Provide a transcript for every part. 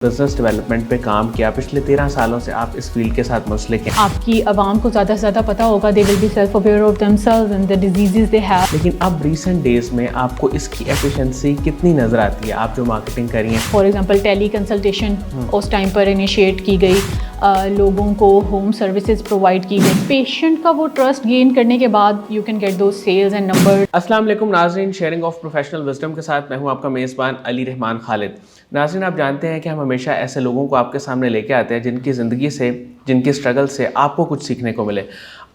Business development پہ کام کیا. پچھلے 13 سالوں سے آپ اس فیلڈ کے ساتھ منسلک ہیں. آپ کی عوام کو زیادہ سے زیادہ پتہ ہوگا, they will be self-aware of themselves and the diseases they have. لیکن اب ریسنٹ ڈیز میں آپ کو اس کی ایفیشنسی کتنی نظر آتی ہے, آپ جو مارکیٹنگ کری ہیں؟ فار ایگزامپل ٹیلی کنسلٹیشن اس ٹائم پر انیشیٹ کی گئی, لوگوں کو ہوم سروسز پرووائڈ کی گئی. پیشنٹ کا وہ ٹرسٹ گین کرنے کے بعد you can get those sales and number. السلام علیکم ناظرین, شیئرنگ آف پروفیشنل وزڈم کے ساتھ میں ہوں آپ کا میزبان علی رحمان خالد. ناظرین, آپ جانتے ہیں کہ ہم ہمیشہ ایسے لوگوں کو آپ کے سامنے لے کے آتے ہیں جن کی زندگی سے, جن کی اسٹرگل سے آپ کو کچھ سیکھنے کو ملے.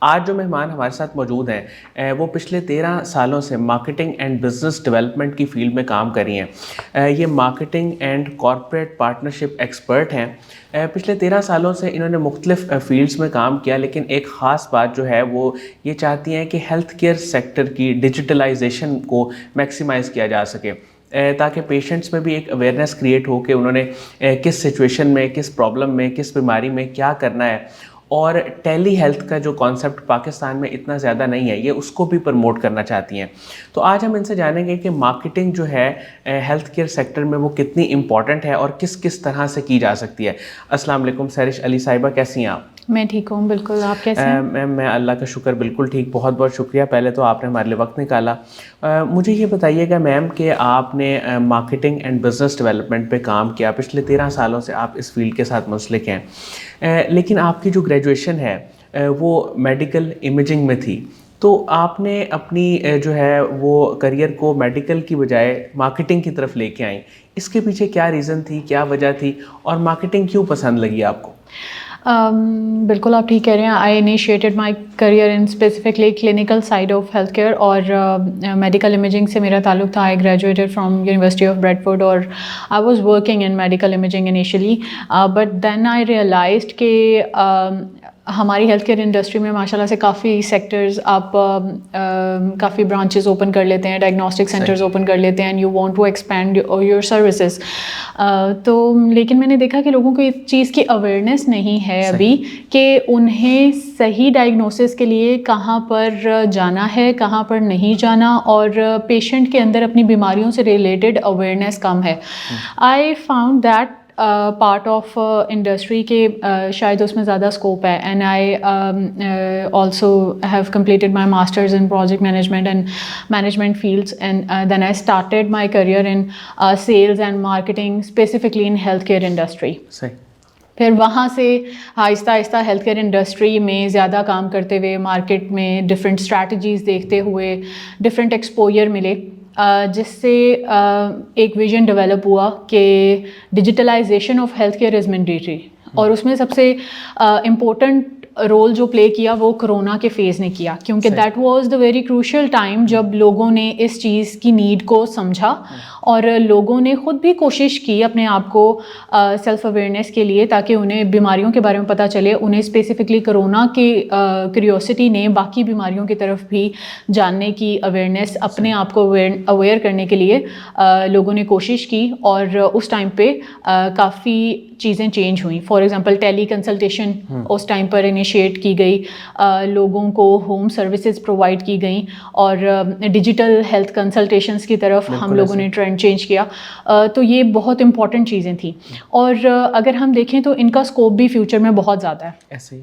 آج جو مہمان ہمارے ساتھ موجود ہیں وہ پچھلے 13 سالوں سے مارکیٹنگ اینڈ بزنس ڈیولپمنٹ کی فیلڈ میں کام کر رہی ہیں. یہ marketing and corporate partnership expert ہیں. پچھلے 13 سالوں سے انہوں نے مختلف فیلڈز میں کام کیا, لیکن ایک خاص بات جو ہے وہ یہ چاہتی ہیں کہ ہیلتھ کیئر سیکٹر کی ڈیجیٹلائزیشن کو میکسیمائز کیا جا سکے, تاکہ پیشنٹس میں بھی ایک اویئرنیس کریٹ ہو کہ انہوں نے کس سچویشن میں, کس پرابلم میں, کس بیماری میں کیا کرنا ہے. اور ٹیلی ہیلتھ کا جو کانسیپٹ پاکستان میں اتنا زیادہ نہیں ہے, یہ اس کو بھی پروموٹ کرنا چاہتی ہیں. تو آج ہم ان سے جانیں گے کہ مارکیٹنگ جو ہے ہیلتھ کیئر سیکٹر میں وہ کتنی امپورٹنٹ ہے اور کس کس طرح سے کی جا سکتی ہے. السلام علیکم سہرش علی صاحبہ, کیسی ہیں آپ؟ میں ٹھیک ہوں, بالکل. آپ کیسے ہیں؟ میم میں اللہ کا شکر بالکل ٹھیک. بہت بہت شکریہ پہلے تو آپ نے ہمارے لیے وقت نکالا. مجھے یہ بتائیے گا میم کہ آپ نے مارکیٹنگ اینڈ بزنس ڈیولپمنٹ پہ کام کیا. پچھلے 13 سالوں سے آپ اس فیلڈ کے ساتھ منسلک ہیں, لیکن آپ کی جو گریجویشن ہے وہ میڈیکل امیجنگ میں تھی. تو آپ نے اپنی جو ہے وہ کریئر کو میڈیکل کی بجائے مارکیٹنگ کی طرف لے کے آئیں. اس کے پیچھے کیا ریزن تھی, کیا وجہ تھی, اور مارکیٹنگ کیوں پسند لگی آپ کو؟ بالکل آپ ٹھیک کہہ رہے ہیں. I initiated my career in specifically clinical side of health care, اور میڈیکل امیجنگ سے میرا تعلق تھا. I graduated from university of Bradford, اور I was working in medical imaging initially, but then I realized کہ ہماری health care industry میں ماشاء اللہ سے کافی سیکٹرز, آپ کافی برانچز اوپن کر لیتے ہیں, ڈائگنوسٹک سینٹرز اوپن کر لیتے ہیں, and you want to expand your services. تو لیکن میں نے دیکھا کہ لوگوں کو اس چیز کی اویئرنیس نہیں ہے ابھی کہ انہیں صحیح ڈائگنوسس کے لیے کہاں پر جانا ہے, کہاں پر نہیں جانا, اور پیشنٹ کے اندر اپنی بیماریوں سے ریلیٹڈ اویئرنیس کم ہے. I found that part of industry کے شاید اس میں زیادہ اسکوپ ہے, and I also have completed my masters in project management and management fields, and then I started my career in sales and marketing specifically in health care industry. پھر وہاں سے آہستہ آہستہ ہیلتھ کیئر انڈسٹری میں زیادہ کام کرتے ہوئے, market میں ڈفرینٹ اسٹریٹجیز دیکھتے ہوئے ڈفرینٹ ایکسپوجر ملے, جس سے ایک ویژن ڈیولپ ہوا کہ digitalisation of health care is mandatory. اور اس میں سب سے امپورٹنٹ رول جو پلے کیا وہ کرونا کے فیز نے کیا, کیونکہ that was the very crucial time جب لوگوں نے اس چیز کی نیڈ کو سمجھا, اور لوگوں نے خود بھی کوشش کی اپنے آپ کو سیلف اویئرنیس کے لیے, تاکہ انہیں بیماریوں کے بارے میں پتہ چلے. انہیں اسپیسیفکلی کرونا کی کیوریوسٹی نے باقی بیماریوں کی طرف بھی جاننے کی اویئرنیس, اپنے آپ کو اویئر کرنے کے لیے لوگوں نے کوشش کی, اور اس ٹائم پہ کافی چیزیں چینج ہوئیں. فار ایگزامپل ٹیلی کنسلٹیشن اس ٹائم پر انیشیٹ کی گئی, لوگوں کو ہوم سروسز پرووائڈ کی گئیں, اور ڈیجیٹل ہیلتھ کنسلٹیشنس کی طرف ہم لوگوں نے ٹرینڈ چینج کیا. تو یہ بہت امپورٹنٹ چیزیں تھیں, اور اگر ہم دیکھیں تو ان کا اسکوپ بھی فیوچر میں بہت زیادہ ہے. ایسے ہی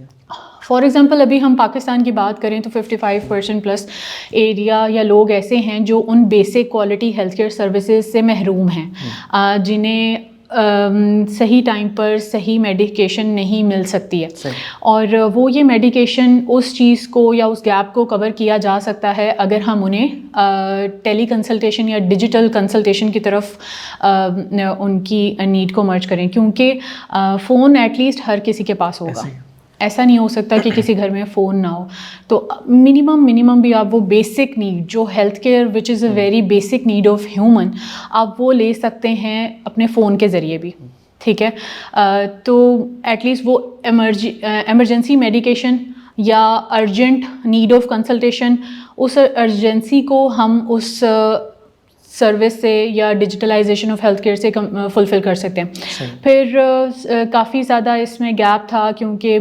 فار ایگزامپل ابھی ہم پاکستان کی بات کریں تو 55% پلس ایریا یا لوگ ایسے ہیں جو ان basic quality health care services سے محروم ہیں, جنہیں صحیح ٹائم پر صحیح میڈیکیشن نہیں مل سکتی ہے. اور وہ یہ میڈیکیشن اس چیز کو یا اس گیپ کو کور کیا جا سکتا ہے اگر ہم انہیں ٹیلی کنسلٹیشن یا ڈیجیٹل کنسلٹیشن کی طرف ان کی نیڈ کو مرج کریں, کیونکہ فون ایٹ لیسٹ ہر کسی کے پاس ہوگا. ایسا نہیں ہو سکتا کہ کسی گھر میں فون نہ ہو. تو منیمم بھی آپ وہ بیسک نیڈ جو health care which is a very basic need of human, آپ وہ لے سکتے ہیں اپنے فون کے ذریعے بھی. ٹھیک ہے, تو ایٹ لیسٹ وہ ایمرجنسی میڈیکیشن یا ارجنٹ نیڈ آف کنسلٹیشن, اس ارجنسی کو ہم اس سروس سے یا ڈیجیٹلائزیشن آف ہیلتھ کیئر سے فلفل کر سکتے ہیں. پھر کافی زیادہ اس میں گیپ تھا کیونکہ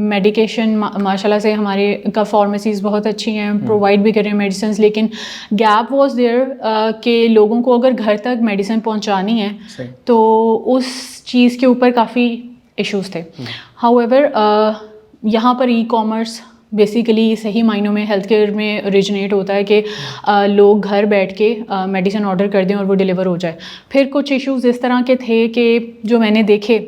میڈیکیشن ماشاء اللہ سے ہمارے کا فارمیسیز بہت اچھی ہیں, پرووائڈ بھی کر رہے ہیں میڈیسنس, لیکن گیپ واز دیئر کہ لوگوں کو اگر گھر تک میڈیسن پہنچانی ہے تو اس چیز کے اوپر کافی ایشوز تھے. ہاؤ ایور یہاں پر ای کامرس بیسیکلی صحیح معنوں میں ہیلتھ کیئر میں اوریجنیٹ ہوتا ہے کہ لوگ گھر بیٹھ کے میڈیسن آرڈر کر دیں اور وہ ڈیلیور ہو جائے. پھر کچھ ایشوز اس طرح کے تھے کہ جو میں نے دیکھے,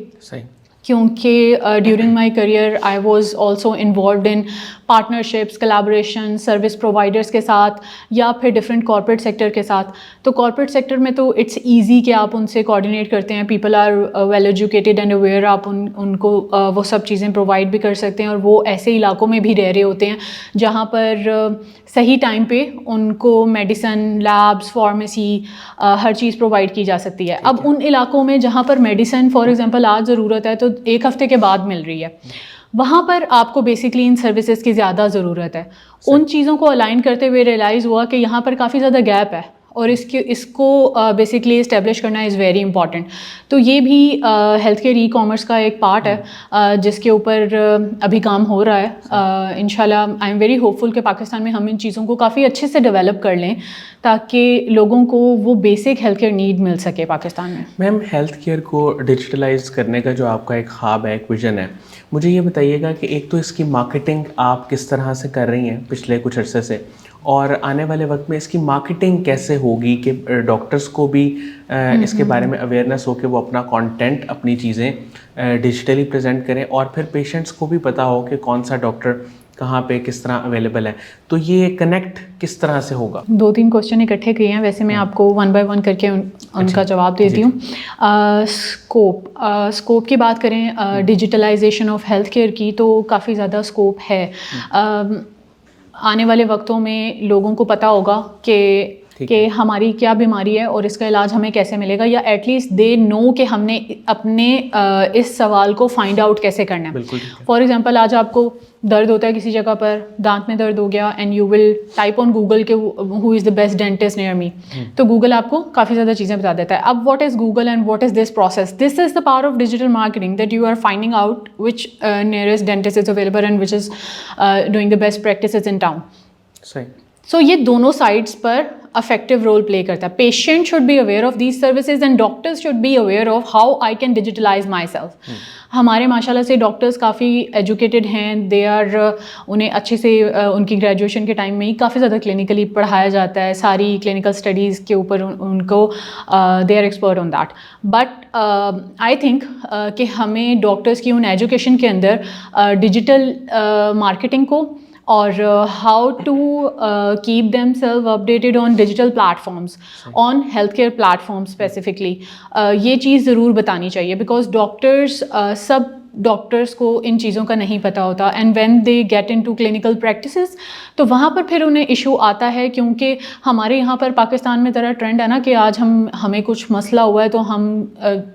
کیونکہ during my career I was also involved in partnerships, collaboration service providers کے ساتھ یا پھر ڈفرینٹ کارپوریٹ سیکٹر کے ساتھ. تو کارپوریٹ سیکٹر میں تو اٹس ایزی کہ آپ ان سے کوآرڈینیٹ کرتے ہیں, people are well educated and aware, آپ ان کو وہ سب چیزیں پرووائڈ بھی کر سکتے ہیں, اور وہ ایسے علاقوں میں بھی رہ رہے ہوتے ہیں جہاں پر صحیح ٹائم پہ ان کو میڈیسن, لیبس, فارمیسی ہر چیز پرووائڈ کی جا سکتی ہے. اب ان علاقوں میں جہاں پر میڈیسن فار ایگزامپل آج ضرورت ہے تو ایک ہفتے کے بعد مل رہی ہے, وہاں پر آپ کو بیسکلی ان سروسز کی زیادہ ضرورت ہے. ان چیزوں کو الائن کرتے ہوئے ریئلائز ہوا کہ یہاں پر کافی زیادہ گیپ ہے اور اس کو بیسکلی اسٹیبلش کرنا از ویری امپورٹنٹ. تو یہ بھی ہیلتھ کیئر ای کامرس کا ایک پارٹ ہے جس کے اوپر ابھی کام ہو رہا ہے. انشاءاللہ آئی ایم ویری ہوپ فل کہ پاکستان میں ہم ان چیزوں کو کافی اچھے سے ڈیولپ کر لیں تاکہ لوگوں کو وہ بیسک ہیلتھ کیئر نیڈ مل سکے پاکستان میں. میم ہیلتھ کیئر کو ڈیجیٹلائز کرنے کا جو آپ کا ایک خواب ہے, ایک ویژن ہے, مجھے یہ بتائیے گا کہ ایک تو اس کی مارکیٹنگ آپ کس طرح سے کر رہی ہیں پچھلے کچھ عرصے سے, اور آنے والے وقت میں اس کی مارکیٹنگ کیسے ہوگی کہ ڈاکٹرز کو بھی اس کے بارے میں اویئرنیس ہو کہ وہ اپنا کانٹینٹ, اپنی چیزیں ڈیجیٹلی پریزنٹ کریں, اور پھر پیشنٹس کو بھی پتہ ہو کہ کون سا ڈاکٹر کہاں پہ کس طرح اویلیبل ہے. تو یہ کنیکٹ کس طرح سے ہوگا؟ 2-3 کوشچن اکٹھے کیے ہیں, ویسے میں آپ کو 1 بائی 1 کر کے ان کا جواب دیتی ہوں. اسکوپ کی بات کریں ڈیجیٹلائزیشن آف ہیلتھ کیئر کی, تو کافی زیادہ اسکوپ ہے. آنے والے وقتوں میں لوگوں کو پتہ ہوگا کہ ہماری کیا بیماری ہے اور اس کا علاج ہمیں کیسے ملے گا, یا ایٹ لیسٹ دے نو کہ ہم نے اپنے اس سوال کو فائنڈ آؤٹ کیسے کرنا ہے. فار ایگزامپل آج آپ کو درد ہوتا ہے کسی جگہ پر, دانت میں درد ہو گیا, and you will type on Google کہ ہو از دا بیسٹ ڈینٹسٹ نیئر می, تو گوگل آپ کو کافی زیادہ چیزیں بتا دیتا ہے. اب what is Google and what is this process? This is the power of digital marketing, that you are finding out which nearest dentist is available and which is doing the best practices in town. So یہ دونوں sides پر effective role play کرتا ہے. Patient should be aware of these services and doctors should be aware of how I can digitalize myself. ہمارے ماشاء اللہ سے doctors کافی educated ہیں, they are انہیں اچھے سے ان کی گریجویشن کے ٹائم میں ہی کافی زیادہ کلینکلی پڑھایا جاتا ہے, ساری کلینکل اسٹڈیز کے اوپر ان کو they are expert on that. But I think کہ ہمیں ڈاکٹرز کی ان ایجوکیشن کے اندر ڈیجیٹل مارکیٹنگ کو اور how to keep them self updated on digital platforms, on health care platform specifically, یہ چیز ضرور بتانی چاہیے. بیکاز ڈاکٹرس سب ڈاکٹرس کو ان چیزوں کا نہیں پتہ ہوتا, and when they get into clinical practices تو وہاں پر پھر انہیں ایشو آتا ہے. کیونکہ ہمارے یہاں پر پاکستان میں طرح ٹرینڈ ہے نا کہ آج ہمیں کچھ مسئلہ ہوا ہے تو ہم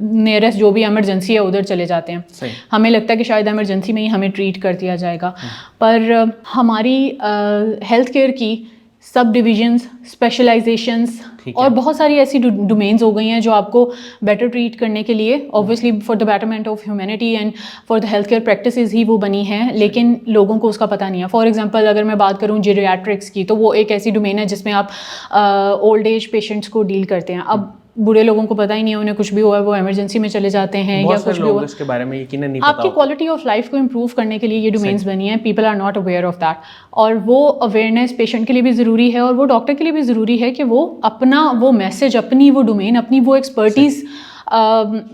نیئرسٹ جو بھی ایمرجنسی ہے ادھر چلے جاتے ہیں. ہمیں لگتا ہے کہ شاید ایمرجنسی میں ہی ہمیں ٹریٹ کر دیا جائے گا, پر ہماری ہیلتھ کیئر کی سب ڈویژنس, اسپیشلائزیشنس اور بہت ساری ایسی ڈومینز ہو گئی ہیں جو آپ کو بیٹر ٹریٹ کرنے کے لیے obviously for the betterment of humanity and for the health care practices ہی وہ بنی ہیں, لیکن لوگوں کو اس کا پتہ نہیں ہے. فار ایگزامپل اگر میں بات کروں جیریاٹرکس کی, تو وہ ایک ایسی ڈومین ہے جس میں آپ اولڈ ایج پیشنٹس کو ڈیل کرتے ہیں. اب بوڑھے لوگوں کو پتہ ہی نہیں ہے, انہیں کچھ بھی ہوا ہے وہ ایمرجنسی میں چلے جاتے ہیں, یا کچھ بھی ہوا اس کے بارے میں یقیناً نہیں پتہ. آپ کی کوالٹی آف لائف کو امپروو کرنے کے لیے یہ ڈومینس بنی ہیں. People are not aware of that, اور وہ اویئرنیس پیشنٹ کے لیے بھی ضروری ہے اور وہ ڈاکٹر کے لیے بھی ضروری ہے کہ وہ اپنا وہ میسج, اپنی وہ ڈومین, اپنی وہ ایکسپرٹیز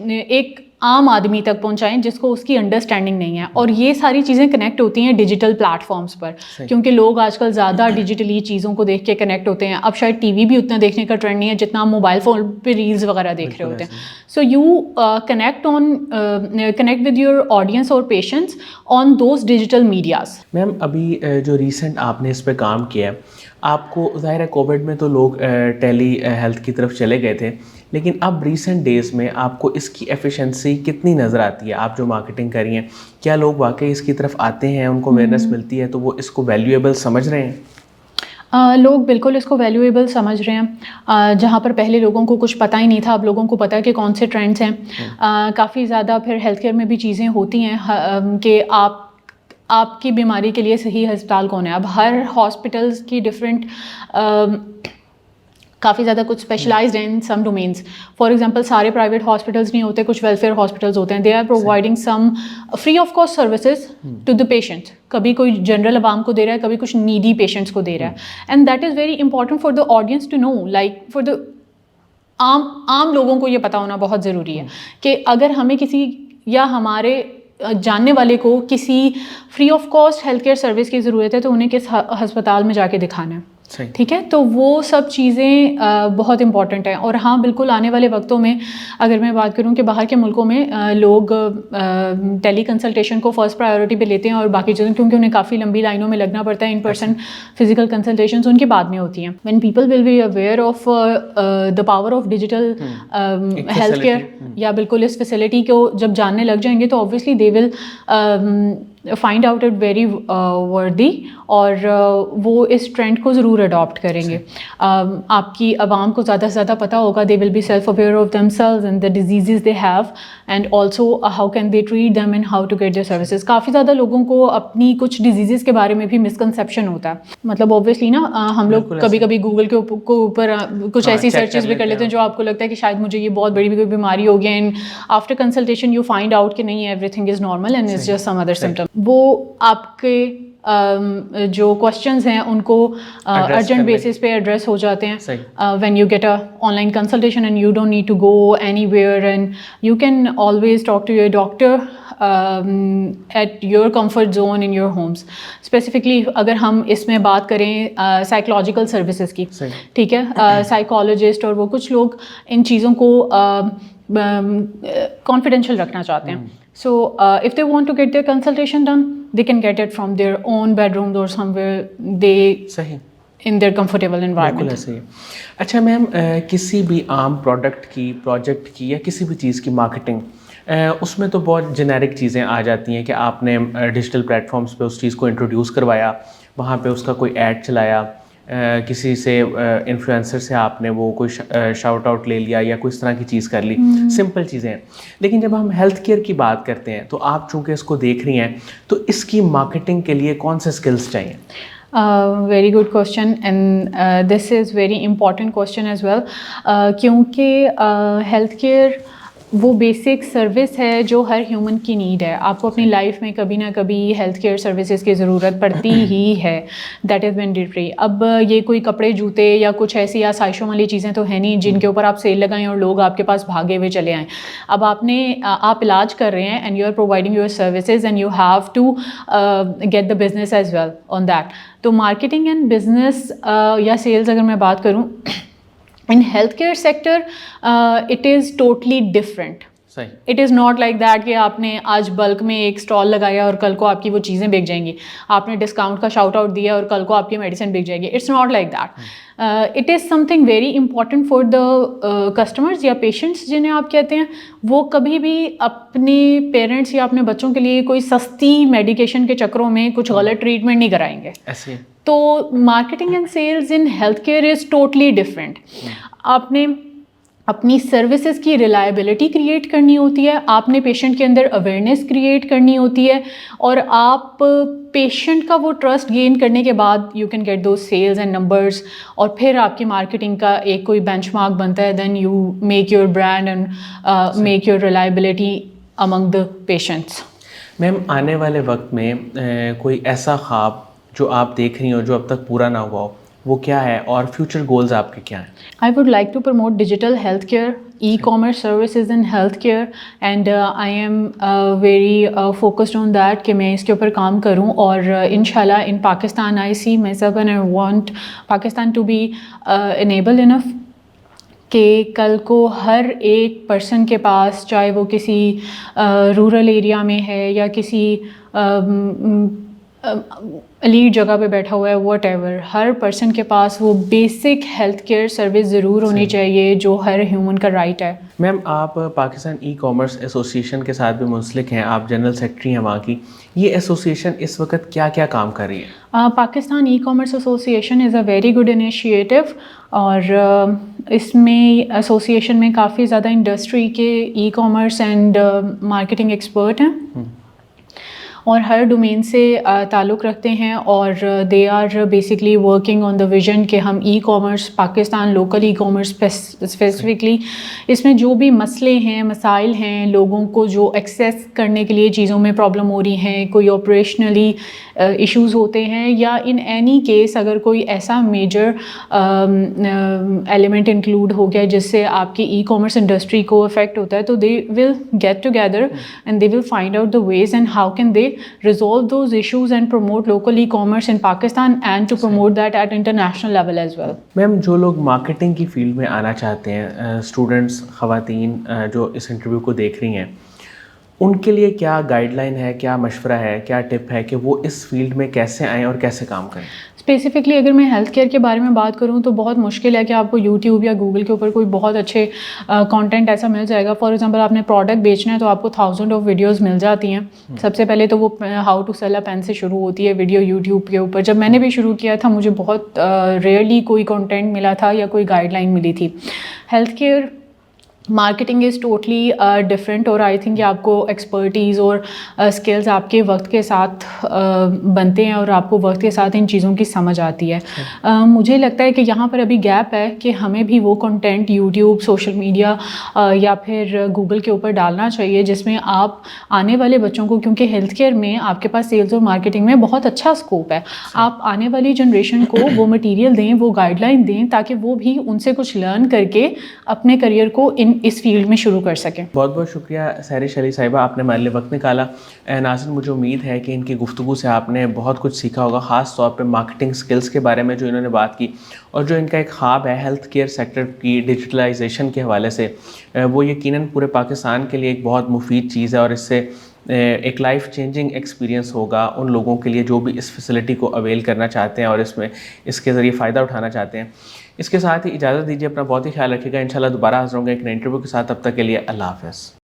ایک عام آدمی تک پہنچائیں جس کو اس کی انڈرسٹینڈنگ نہیں ہے. اور یہ ساری چیزیں کنیکٹ ہوتی ہیں ڈیجیٹل پلیٹفارمس پر, کیونکہ لوگ آج کل زیادہ ڈیجیٹلی چیزوں کو دیکھ کے کنیکٹ ہوتے ہیں. اب شاید ٹی وی بھی اتنا دیکھنے کا ٹرینڈ نہیں ہے جتنا ہم موبائل فون پہ ریلز وغیرہ دیکھ رہے ہوتے ہیں. So you connect with your audience اور patients on those digital medias. Ma'am ابھی جو ریسنٹ آپ نے اس پہ کام کیا ہے, آپ کو ظاہر ہے کووڈ میں تو لوگ ٹیلی ہیلتھ کی طرف چلے گئے تھے, لیکن اب ریسنٹ ڈیز میں آپ کو اس کی ایفیشنسی کتنی نظر آتی ہے؟ آپ جو مارکیٹنگ کر رہی ہیں, کیا لوگ واقعی اس کی طرف آتے ہیں, ان کو اویئرنیس ملتی ہے تو وہ اس کو ویلیویبل سمجھ رہے ہیں؟ لوگ بالکل اس کو ویلیویبل سمجھ رہے ہیں. جہاں پر پہلے لوگوں کو کچھ پتہ ہی نہیں تھا, اب لوگوں کو پتہ ہے کہ کون سے ٹرینڈس ہیں. کافی زیادہ پھر ہیلتھ کیئر میں بھی چیزیں ہوتی ہیں کہ آپ کی بیماری کے لیے صحیح ہسپتال کون ہے. اب ہر ہاسپٹلس کی ڈفرینٹ کافی زیادہ کچھ اسپیشلائزڈ ہیں in some domains. For example سارے پرائیویٹ ہاسپٹلس نہیں ہوتے, کچھ ویلفیئر ہاسپٹلس ہوتے ہیں. They are providing some free of cost services to the patient. کبھی کوئی جنرل عوام کو دے رہا ہے, کبھی کچھ نیڈی پیشنٹس کو دے رہا ہے. And that is very important for the audience to know, like for the عام لوگوں کو یہ پتہ ہونا بہت ضروری ہے کہ اگر ہمیں کسی یا ہمارے جاننے والے کو کسی free of cost health care service کی ضرورت ہے تو انہیں کس ہسپتال میں جا کے دکھانا ہے. ٹھیک ہے, تو وہ سب چیزیں بہت امپورٹنٹ ہیں. اور ہاں بالکل آنے والے وقتوں میں اگر میں بات کروں کہ باہر کے ملکوں میں لوگ ٹیلی کنسلٹیشن کو فرسٹ پرائیورٹی پہ لیتے ہیں اور باقی چیزیں, کیونکہ انہیں کافی لمبی لائنوں میں لگنا پڑتا ہے. ان پرسن فزیکل کنسلٹیشنز ان کی بعد میں ہوتی ہیں. When people will be aware of the power of digital health care یا بالکل اس فیسلٹی کو جب جاننے لگ جائیں گے تو obviously they will find out it very وردی, اور وہ اس ٹرینڈ کو ضرور اڈاپٹ کریں گے. آپ کی عوام کو زیادہ سے زیادہ پتہ ہوگا, they will be self aware of themselves and the diseases they have, and also how can they treat them and how to get their services. کافی زیادہ لوگوں کو اپنی کچھ ڈیزیزز کے بارے میں بھی مسکنسیپشن ہوتا ہے. مطلب اوبویسلی نا ہم لوگ کبھی کبھی گوگل کے اوپر کچھ ایسی سرچز بھی کر لیتے ہیں جو آپ کو لگتا ہے کہ شاید مجھے یہ بہت بڑی کوئی بیماری ہوگی, and after consultation you find out کہ نہیں, everything is normal and it's just some other symptom. وہ آپ کے جو کوشچنز ہیں ان کو ارجنٹ بیسس پہ ایڈریس ہو جاتے ہیں. When you get a online consultation and you don't need to go anywhere, and you can always talk to your doctor at your comfort zone in your homes. Specifically اگر ہم اس میں بات کریں psychological services کی, ٹھیک ہے, psychologist اور وہ کچھ لوگ ان چیزوں کو کانفیڈینشیل رکھنا چاہتے ہیں. So if they want to get their consultation done, they can get it from their own bedrooms or somewhere they in their comfortable environment. بالکل ایسے ہی. اچھا میم, کسی بھی عام پروڈکٹ کی, پروجیکٹ کی یا کسی بھی چیز کی مارکیٹنگ, اس میں تو بہت جنیرک چیزیں آ جاتی ہیں کہ آپ نے ڈیجیٹل پلیٹفارمس پہ اس چیز کو انٹروڈیوس کروایا, وہاں پہ اس کا کوئی ایڈ چلایا, کسی سے انفلوئنسر سے آپ نے وہ کوئی شاؤٹ آؤٹ لے لیا یا کوئی اس طرح کی چیز کر لی, سمپل چیزیں ہیں. لیکن جب ہم ہیلتھ کیئر کی بات کرتے ہیں تو آپ چونکہ اس کو دیکھ رہی ہیں, تو اس کی مارکیٹنگ کے لیے کون سے اسکلس چاہیے؟ Very good question, and this is very important question as well, کیونکہ ہیلتھ کیئر وہ بیسک سروس ہے جو ہر ہیومن کی نیڈ ہے. آپ کو اپنی لائف میں کبھی نہ کبھی ہیلتھ کیئر سروسز کی ضرورت پڑتی ہی ہے. That is mandatory. اب یہ کوئی کپڑے, جوتے یا کچھ ایسی آسائشوں والی چیزیں تو ہیں نہیں جن کے اوپر آپ سیل لگائیں اور لوگ آپ کے پاس بھاگے ہوئے چلے آئیں. اب آپ علاج کر رہے ہیں and you are providing your services and you have to get the business as well on that. تو مارکیٹنگ اینڈ بزنس یا سیلز اگر میں بات کروں in healthcare sector, it is totally different. It is not like that کہ آپ نے آج بلک میں ایک اسٹال لگایا اور کل کو آپ کی وہ چیزیں بک جائیں گی. آپ نے ڈسکاؤنٹ کا شاؤٹ آؤٹ دیا اور کل کو آپ کی میڈیسن بک جائے گی. It's not like that. It is something very important for the customers یا پیشنٹس جنہیں آپ کہتے ہیں. وہ کبھی بھی اپنے پیرنٹس یا اپنے بچوں کے لیے کوئی سستی میڈیکیشن کے چکروں میں کچھ غلط ٹریٹمنٹ نہیں کرائیں گے. تو marketing and sales in health care is totally different. آپ نے اپنی سروسز کی ریلائبلٹی کریٹ کرنی ہوتی ہے, آپ نے پیشنٹ کے اندر اویئرنیس کریٹ کرنی ہوتی ہے, اور آپ پیشنٹ کا وہ ٹرسٹ گین کرنے کے بعد you can get those sales and numbers, اور پھر آپ کی مارکیٹنگ کا ایک کوئی بینچ مارک بنتا ہے. Then you make your brand and make your reliability among the patients. Ma'am, آنے والے وقت میں کوئی ایسا خواب جو آپ دیکھ رہی ہو جو اب تک پورا نہ ہوا ہو, وہ کیا ہے, اور فیوچر گولز آپ کے کیا ہیں؟ I would like to promote digital healthcare, e-commerce services in healthcare, and I am very focused on that کہ میں اس کے اوپر کام کروں. اور انشاءاللہ in Pakistan I see myself and I want Pakistan to be enabled enough کہ کل کو ہر ایک پرسن کے پاس, چاہے وہ کسی رورل ایریا میں ہے یا کسی ایلیٹ جگہ پہ بیٹھا ہوا ہے واٹ ایور، ہر پرسن کے پاس وہ بیسک ہیلتھ کیئر سروس ضرور ہونی چاہیے جو ہر ہیومن کا رائٹ ہے. میم آپ پاکستان ای کامرس ایسوسیشن کے ساتھ بھی منسلک ہیں، آپ جنرل سیکرٹری ہیں وہاں کی. یہ ایسوسیشن اس وقت کیا کیا کام کر رہی ہے؟ Pakistan e commerce association is a very good initiative, اور اس میں ایسوسیشن میں کافی زیادہ انڈسٹری کے e commerce and marketing expert ہیں اور ہر ڈومین سے تعلق رکھتے ہیں، اور they are basically working on the vision کہ ہم e commerce Pakistan local e commerce specifically اس میں جو بھی مسئلے ہیں مسائل ہیں، لوگوں کو جو ایکسیس کرنے کے لیے چیزوں میں پرابلم ہو رہی ہیں، کوئی آپریشنلی ایشوز ہوتے ہیں، یا ان اینی کیس اگر کوئی ایسا میجر ایلیمنٹ انکلوڈ ہو گیا جس سے آپ کی ای کامرس انڈسٹری کو افیکٹ ہوتا ہے، تو they will get together and they will find out the ways and how can they resolve those issues and promote local e-commerce in Pakistan and to promote that at international level as well. میم جو لوگ marketing کی field میں آنا چاہتے ہیں، students, خواتین جو اس interview کو دیکھ رہی ہیں، ان کے لیے کیا گائیڈ لائن ہے، کیا مشورہ ہے، کیا ٹپ ہے کہ وہ اس فیلڈ میں کیسے آئیں اور کیسے کام کریں؟ اسپیسیفکلی اگر میں ہیلتھ کیئر کے بارے میں بات کروں تو بہت مشکل ہے کہ آپ کو یوٹیوب یا گوگل کے اوپر کوئی بہت اچھے کانٹینٹ ایسا مل جائے گا. فار ایگزامپل آپ نے پروڈکٹ بیچنا ہے تو آپ کو 1000 آف ویڈیوز مل جاتی ہیں. سب سے پہلے تو وہ how to sell a pen سے شروع ہوتی ہے ویڈیو یوٹیوب کے اوپر. جب میں نے بھی شروع کیا تھا مجھے بہت ریئرلی کوئی کانٹینٹ ملا تھا یا کوئی گائیڈ لائن ملی تھی. Health care marketing is totally different, اور آئی تھنک کہ آپ کو ایکسپرٹیز اور اسکلز آپ کے وقت کے ساتھ بنتے ہیں اور آپ کو وقت کے ساتھ ان چیزوں کی سمجھ آتی ہے. مجھے لگتا ہے کہ یہاں پر ابھی گیپ ہے کہ ہمیں بھی وہ کنٹینٹ یوٹیوب، سوشل میڈیا یا پھر گوگل کے اوپر ڈالنا چاہیے جس میں آپ آنے والے بچوں کو، کیونکہ ہیلتھ کیئر میں آپ کے پاس سیلز اور مارکیٹنگ میں بہت اچھا اسکوپ ہے، آپ آنے والی جنریشن کو وہ مٹیریل دیں، وہ گائیڈ لائن دیں تاکہ وہ بھی ان سے کچھ لرن کر کے اپنے کریئر کو اس فیلڈ میں شروع کر سکیں. بہت بہت شکریہ سحریش علی صاحبہ، آپ نے ہمارے لیے وقت نکالا. ناظرین، مجھے امید ہے کہ ان کی گفتگو سے آپ نے بہت کچھ سیکھا ہوگا، خاص طور پہ مارکیٹنگ سکلز کے بارے میں جو انہوں نے بات کی، اور جو ان کا ایک خواب ہے ہیلتھ کیئر سیکٹر کی ڈیجیٹلائزیشن کے حوالے سے، وہ یقیناً پورے پاکستان کے لیے ایک بہت مفید چیز ہے، اور اس سے ایک لائف چینجنگ ایکسپیرینس ہوگا ان لوگوں کے لیے جو بھی اس فیسلٹی کو اویل کرنا چاہتے ہیں اور اس کے ذریعے فائدہ اٹھانا چاہتے ہیں. اس کے ساتھ ہی اجازت دیجیے، اپنا بہت ہی خیال رکھیے گا. انشاءاللہ دوبارہ حاضر ہوں گے ایک نئے انٹرویو کے ساتھ. تب تک کے لیے اللہ حافظ.